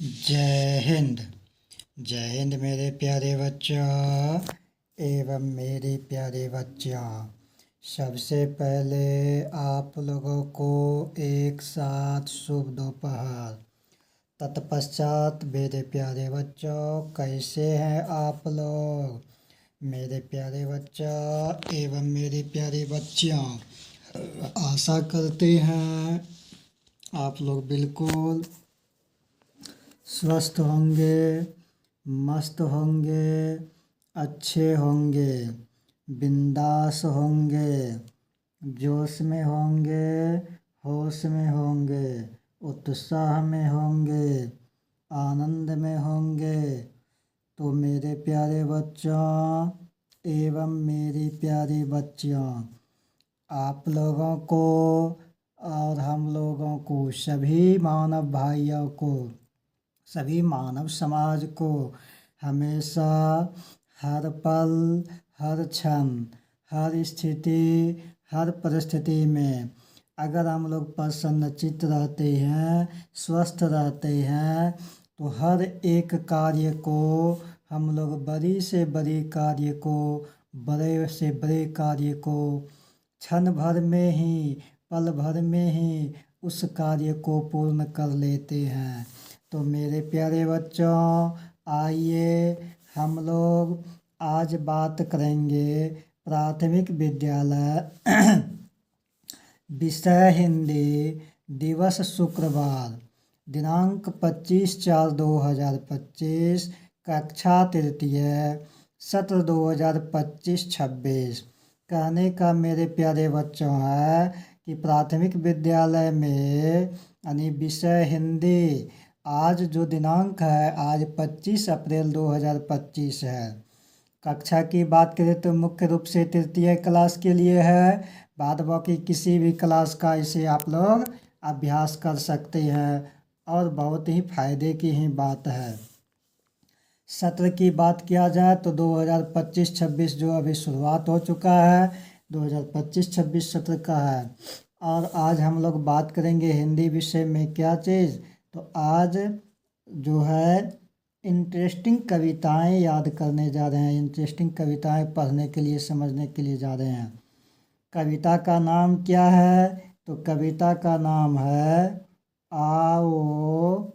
जय हिंद। जय हिंद मेरे प्यारे बच्चों एवं मेरी प्यारे बच्चियों। सबसे पहले आप लोगों को एक साथ शुभ दोपहर। तत्पश्चात मेरे प्यारे बच्चों, कैसे हैं आप लोग? मेरे प्यारे बच्चों एवं मेरी प्यारी बच्चियों, आशा करते हैं आप लोग बिल्कुल स्वस्थ होंगे, मस्त होंगे, अच्छे होंगे, बिंदास होंगे, जोश में होंगे, होश में होंगे, उत्साह में होंगे, आनंद में होंगे। तो मेरे प्यारे बच्चों एवं मेरी प्यारी बच्चियों, आप लोगों को और हम लोगों को, सभी मानव भाइयों को, सभी मानव समाज को हमेशा, हर पल, हर क्षण, हर स्थिति, हर परिस्थिति में अगर हम लोग प्रसन्नचित्त रहते हैं, स्वस्थ रहते हैं, तो हर एक कार्य को हम लोग, बड़ी से बड़ी कार्य को, बड़े से बड़े कार्य को क्षण भर में ही, पल भर में ही उस कार्य को पूर्ण कर लेते हैं। तो मेरे प्यारे बच्चों, आइए हम लोग आज बात करेंगे प्राथमिक विद्यालय विषय हिंदी, दिवस शुक्रवार, दिनांक 25/4/2025, कक्षा तृतीय, सत्र 2025-26। कहने का मेरे प्यारे बच्चों है कि प्राथमिक विद्यालय में यानी विषय हिंदी, आज जो दिनांक है, आज 25 अप्रैल 2025 है। कक्षा की बात करें तो मुख्य रूप से तृतीय क्लास के लिए है, बाद बाकी किसी भी क्लास का इसे आप लोग अभ्यास कर सकते हैं और बहुत ही फायदे की ही बात है। सत्र की बात किया जाए तो 2025-26 जो अभी शुरुआत हो चुका है, 2025-26 सत्र का है। और आज हम लोग बात करेंगे हिंदी विषय में क्या चीज़, तो आज जो है इंटरेस्टिंग कविताएं याद करने जा रहे हैं, इंटरेस्टिंग कविताएं पढ़ने के लिए, समझने के लिए जा रहे हैं। कविता का नाम क्या है, तो कविता का नाम है आओ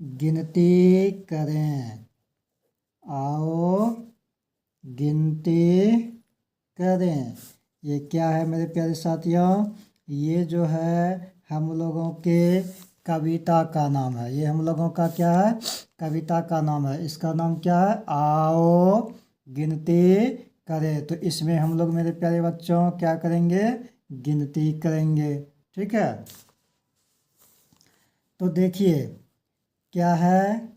गिनती करें। आओ गिनती करें, ये क्या है मेरे प्यारे साथियों? ये जो है हम लोगों के कविता का नाम है। ये हम लोगों का क्या है? कविता का नाम है। इसका नाम क्या है? आओ गिनती करें। तो इसमें हम लोग मेरे प्यारे बच्चों क्या करेंगे? गिनती करेंगे। ठीक है, तो देखिए क्या है,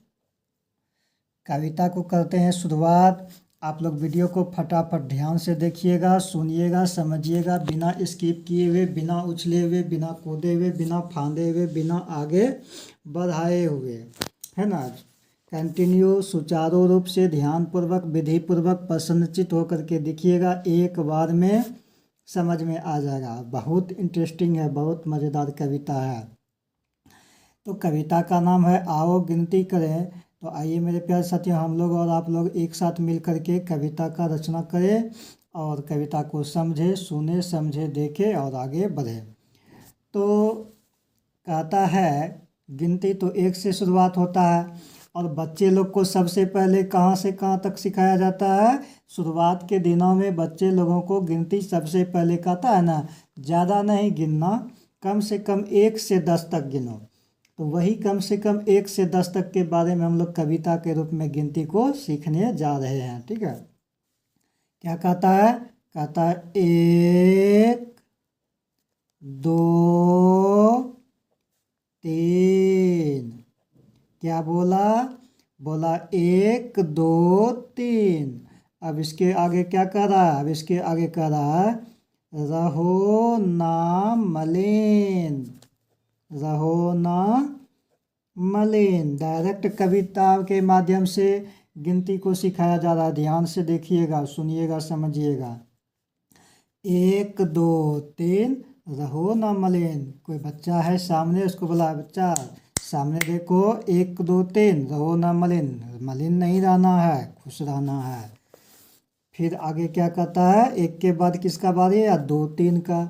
कविता को करते हैं शुरुआत। आप लोग वीडियो को फटाफट ध्यान से देखिएगा, सुनिएगा, समझिएगा, बिना स्किप किए हुए, बिना उछले हुए, बिना कूदे हुए, बिना फांदे हुए, बिना आगे बढ़ाए हुए, है ना। कंटिन्यू सुचारू रूप से, ध्यानपूर्वक, विधिपूर्वक, प्रसन्नचित्त होकर के देखिएगा, एक बार में समझ में आ जाएगा। बहुत इंटरेस्टिंग है, बहुत मज़ेदार कविता है। तो कविता का नाम है आओ गिनती करें। तो आइए मेरे प्यारे साथियों, हम लोग और आप लोग एक साथ मिल करके कविता का रचना करें और कविता को समझे, सुने, समझे, देखे और आगे बढ़े। तो कहता है, गिनती तो एक से शुरुआत होता है और बच्चे लोग को सबसे पहले कहाँ से कहाँ तक सिखाया जाता है? शुरुआत के दिनों में बच्चे लोगों को गिनती सबसे पहले कहता है ना, ज़्यादा नहीं गिनना, कम से कम 1 से 10 तक गिनो। तो वही कम से कम 1 से 10 तक के बारे में हम लोग कविता के रूप में गिनती को सीखने जा रहे हैं। ठीक है, क्या कहता है? कहता है 1 2 3। क्या बोला? बोला 1 2 3। अब इसके आगे क्या कह रहा है? अब इसके आगे कह रहा है रहो ना मलिन, रहो ना मलिन। डायरेक्ट कविता के माध्यम से गिनती को सिखाया जा रहा है। ध्यान से देखिएगा, सुनिएगा, समझिएगा। 1 2 3, रहो ना मलिन। कोई बच्चा है सामने, उसको बोला बच्चा सामने देखो, 1 2 3, रहो ना मलिन, मलिन नहीं रहना है, खुश रहना है। फिर आगे क्या कहता है, 1 के बाद किसका बारी है, या 2 3 का।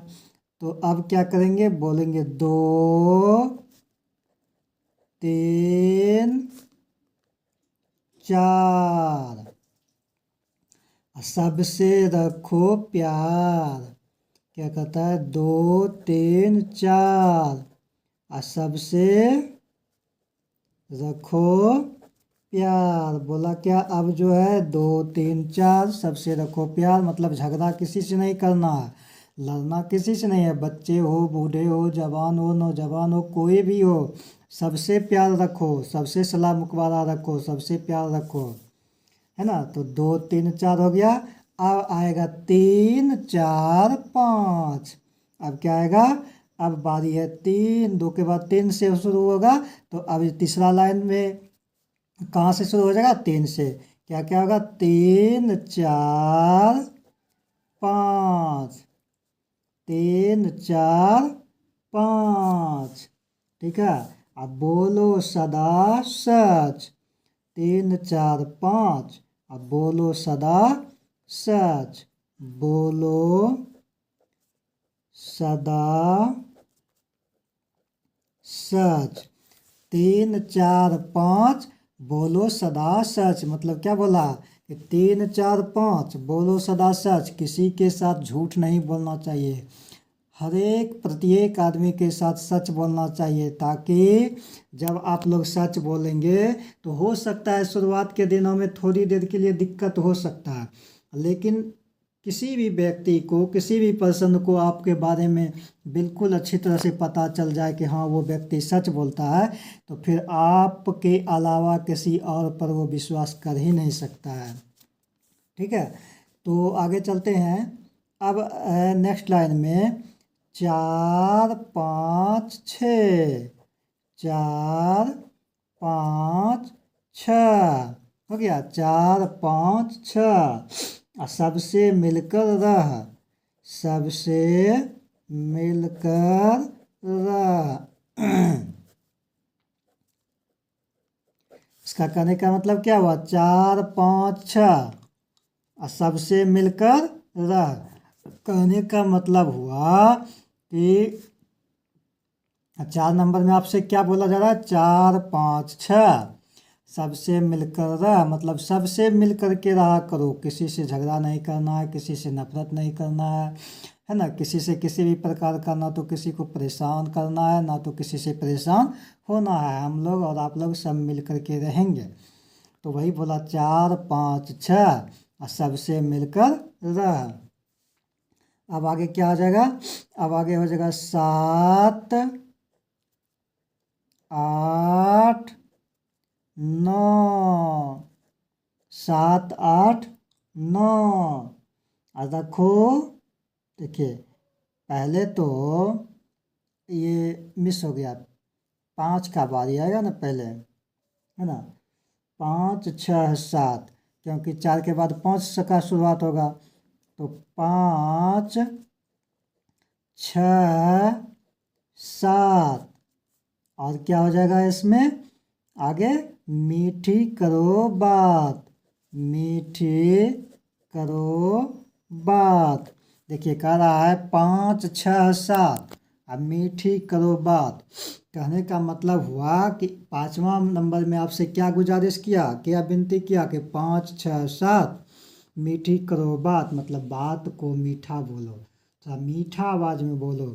तो अब क्या करेंगे, बोलेंगे 2 3 4, सबसे रखो प्यार। क्या कहता है, 2 3 4, और सबसे रखो प्यार। बोला क्या, अब जो है 2 3 4, सबसे रखो प्यार, मतलब झगड़ा किसी से नहीं करना है, लड़ना किसी से नहीं है। बच्चे हो, बूढ़े हो, जवान हो, नौजवान हो, कोई भी हो, सबसे प्यार रखो, सबसे सलाह मुखबारा रखो, सबसे प्यार रखो, है ना। तो 2 3 4 हो गया। अब आएगा 3 4 5। अब क्या आएगा, अब बारी है 3, 2 के बाद 3 से शुरू होगा। तो अब ये तीसरा लाइन में कहाँ से शुरू हो जाएगा, 3 से। क्या क्या होगा, 3 4 5, 3 4 5। ठीक है, अब बोलो सदा सच, 3 4 5। अब बोलो सदा सच, बोलो सदा सच, 3 4 5, बोलो सदा सच। मतलब क्या बोला कि 3 4 5 बोलो सदा सच, किसी के साथ झूठ नहीं बोलना चाहिए, हर एक प्रत्येक आदमी के साथ सच बोलना चाहिए, ताकि जब आप लोग सच बोलेंगे तो हो सकता है शुरुआत के दिनों में थोड़ी देर के लिए दिक्कत हो सकता है, लेकिन किसी भी व्यक्ति को, किसी भी पर्सन को आपके बारे में बिल्कुल अच्छी तरह से पता चल जाए कि हाँ वो व्यक्ति सच बोलता है, तो फिर आपके अलावा किसी और पर वो विश्वास कर ही नहीं सकता है। ठीक है, तो आगे चलते हैं। अब नेक्स्ट लाइन में 4 5 6, 4 5 6 हो गया, 4 5 6। और सबसे मिलकर रह, सबसे मिलकर रह। इसका कहने का मतलब क्या हुआ, 4 5 6 और सबसे मिलकर रह। कहने का मतलब हुआ कि 4 नंबर में आपसे क्या बोला जा रहा है, 4 5 6, सबसे मिलकर रह, मतलब सबसे मिलकर के रहा करो, किसी से झगड़ा नहीं करना है, किसी से नफरत नहीं करना है ना। किसी से किसी भी प्रकार का, ना तो किसी को परेशान करना है, ना तो किसी से परेशान होना है। हम लोग और आप लोग सब मिल कर के रहेंगे। तो वही बोला 4 5 6 और सबसे मिलकर रह। अब आगे क्या आ जाएगा, अब आगे हो जाएगा 7 8 9, 7 8 9। और रखो, देखिए पहले तो ये मिस हो गया, 5 का बारी आएगा ना पहले, है ना। 5 6 7, क्योंकि 4 के बाद 5 से का शुरुआत होगा। तो 5 6 7, और क्या हो जाएगा इसमें आगे, मीठी करो बात, मीठी करो बात। देखिए कह रहा है 5 6 7, अब मीठी करो बात। कहने का मतलब हुआ कि 5वां नंबर में आपसे क्या गुजारिश किया, क्या विनती किया कि 5 6 7 मीठी करो बात, मतलब बात को मीठा बोलो, थोड़ा मीठा आवाज़ में बोलो।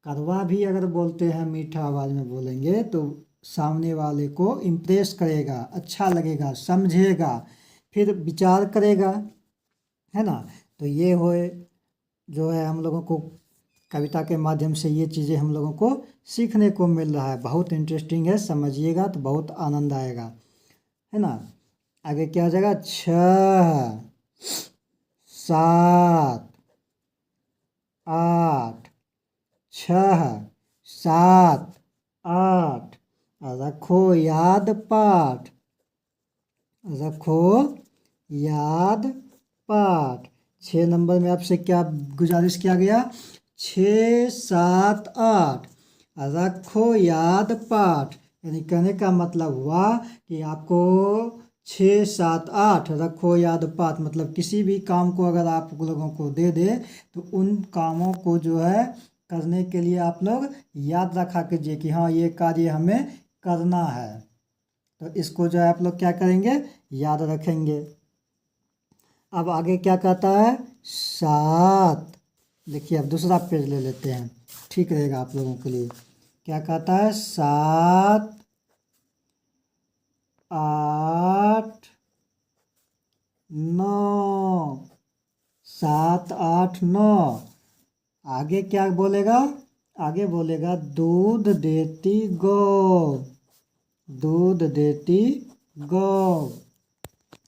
कड़वा भी अगर बोलते हैं मीठा आवाज़ में बोलेंगे तो सामने वाले को इम्प्रेस करेगा, अच्छा लगेगा, समझेगा, फिर विचार करेगा, है ना। तो ये होए जो है हम लोगों को कविता के माध्यम से ये चीज़ें हम लोगों को सीखने को मिल रहा है। बहुत इंटरेस्टिंग है, समझिएगा तो बहुत आनंद आएगा, है ना। आगे क्या हो जाएगा, 6 7 8, 6 7 8। रखो याद पाठ, रखो याद पाठ। 6 नंबर में आपसे क्या गुजारिश किया गया, 6 7 8 रखो याद पाठ, यानी कहने का मतलब हुआ कि आपको 6, 7, 8 रखो याद पाठ, मतलब किसी भी काम को अगर आप लोगों को दे दे तो उन कामों को जो है करने के लिए आप लोग याद रखा कीजिए कि हाँ ये कार्य हमें करना है। तो इसको जो है आप लोग क्या करेंगे, याद रखेंगे। अब आगे क्या कहता है, 7। देखिए अब दूसरा पेज ले लेते हैं, ठीक रहेगा आप लोगों के लिए। क्या कहता है, 7, 8, 9। 7, 8, 9। आगे क्या बोलेगा, आगे बोलेगा दूध देती गौ, दूध देती गौ।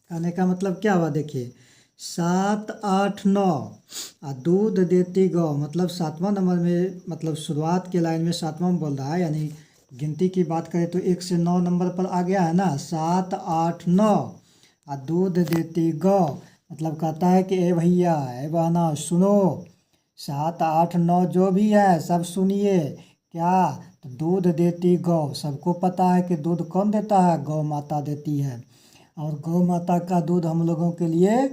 कहने का मतलब क्या हुआ, देखिए 7, 8, 9 और दूध देती गौ, मतलब 7वां नंबर में, मतलब शुरुआत के लाइन में 7वां में बोल रहा है, यानी गिनती की बात करें तो 1 से 9 नंबर पर आ गया है ना, 7, 8, 9 और दूध देती गौ। मतलब कहता है कि ए भैया, ए बहना सुनो, 7, 8, 9 जो भी है सब सुनिए। क्या, तो दूध देती गौ, सबको पता है कि दूध कौन देता है, गौ माता देती है। और गौ माता का दूध हम लोगों के लिए,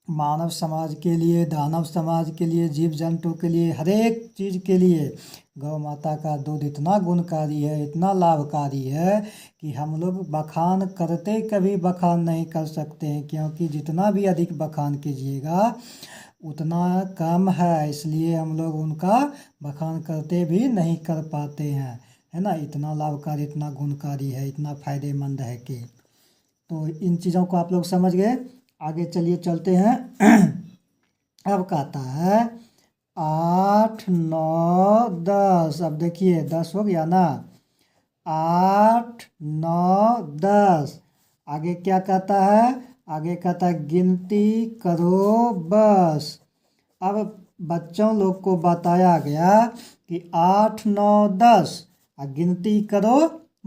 मानव समाज के लिए, दानव समाज के लिए, जीव जंतु के लिए, हर एक चीज़ के लिए गौ माता का दूध इतना गुणकारी है, इतना लाभकारी है कि हम लोग बखान करते कभी बखान नहीं कर सकते हैं, क्योंकि जितना भी अधिक बखान कीजिएगा उतना कम है, इसलिए हम लोग उनका बखान करते भी नहीं कर पाते हैं, है ना। इतना लाभकारी, इतना गुणकारी है, इतना फायदेमंद है कि, तो इन चीज़ों को आप लोग समझ गए। आगे चलिए चलते हैं। अब कहता है 8, 9, 10। अब देखिए 10 हो गया ना, 8, 9, 10। आगे क्या कहता है, आगे कहता है गिनती करो बस। अब बच्चों लोग को बताया गया कि 8, 9, 10 और गिनती करो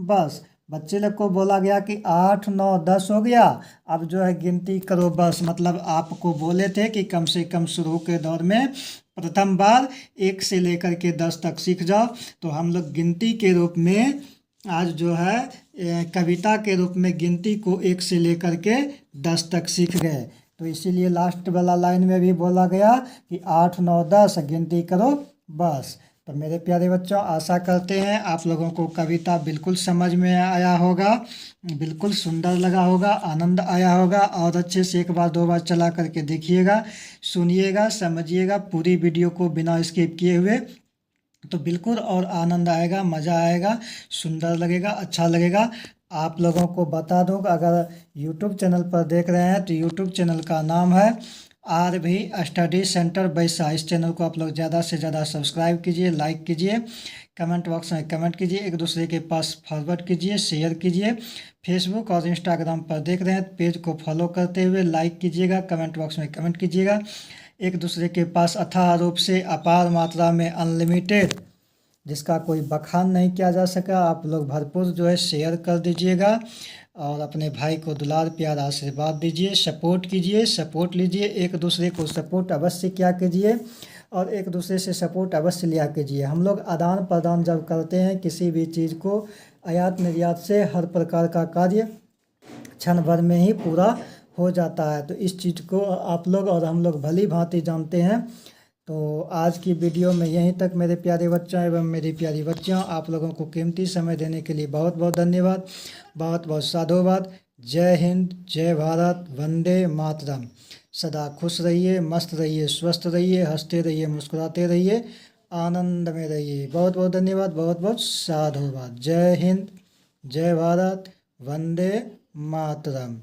बस। बच्चे लोग को बोला गया कि 8, 9, 10 हो गया, अब जो है गिनती करो बस। मतलब आपको बोले थे कि कम से कम शुरू के दौर में प्रथम बार 1 से लेकर के 10 तक सीख जाओ। तो हम लोग गिनती के रूप में आज जो है कविता के रूप में गिनती को 1 से लेकर के 10 तक सीख गए। तो इसीलिए लास्ट वाला लाइन में भी बोला गया कि 8, 9, 10 गिनती करो बस। तो मेरे प्यारे बच्चों, आशा करते हैं आप लोगों को कविता बिल्कुल समझ में आया होगा, बिल्कुल सुंदर लगा होगा, आनंद आया होगा। और अच्छे से 1 बार 2 बार चला करके देखिएगा, सुनिएगा, समझिएगा पूरी वीडियो को बिना स्किप किए हुए, तो बिल्कुल और आनंद आएगा, मज़ा आएगा, सुंदर लगेगा, अच्छा लगेगा। आप लोगों को बता दूँ, अगर यूट्यूब चैनल पर देख रहे हैं तो यूट्यूब चैनल का नाम है RV स्टडी सेंटर बैसा। इस चैनल को आप लोग ज़्यादा से ज़्यादा सब्सक्राइब कीजिए, लाइक कीजिए, कमेंट बॉक्स में कमेंट कीजिए, एक दूसरे के पास फॉरवर्ड कीजिए, शेयर कीजिए। फेसबुक और इंस्टाग्राम पर देख रहे हैं तो पेज को फॉलो करते हुए लाइक कीजिएगा, कमेंट बॉक्स में कमेंट कीजिएगा। एक दूसरे के पास अथाह रूप से अपार मात्रा में अनलिमिटेड, जिसका कोई बखान नहीं किया जा सका, आप लोग भरपूर जो है शेयर कर दीजिएगा। और अपने भाई को दुलार प्यार आशीर्वाद दीजिए, सपोर्ट कीजिए, सपोर्ट लीजिए, एक दूसरे को सपोर्ट अवश्य किया कीजिए और एक दूसरे से सपोर्ट अवश्य लिया कीजिए। हम लोग आदान प्रदान जब करते हैं किसी भी चीज़ को, आयात निर्यात से हर प्रकार का कार्य क्षण भर में ही पूरा हो जाता है। तो इस चीज़ को आप लोग और हम लोग भली भांति जानते हैं। तो आज की वीडियो में यहीं तक मेरे प्यारे बच्चों एवं मेरी प्यारी बच्चियों, आप लोगों को कीमती समय देने के लिए बहुत बहुत धन्यवाद, बहुत बहुत साधुवाद। जय हिंद, जय भारत, वंदे मातरम। सदा खुश रहिए, मस्त रहिए, स्वस्थ रहिए, हंसते रहिए, मुस्कुराते रहिए, आनंद में रहिए। बहुत बहुत धन्यवाद, बहुत बहुत साधुवाद। जय हिंद, जय भारत, वंदे मातरम।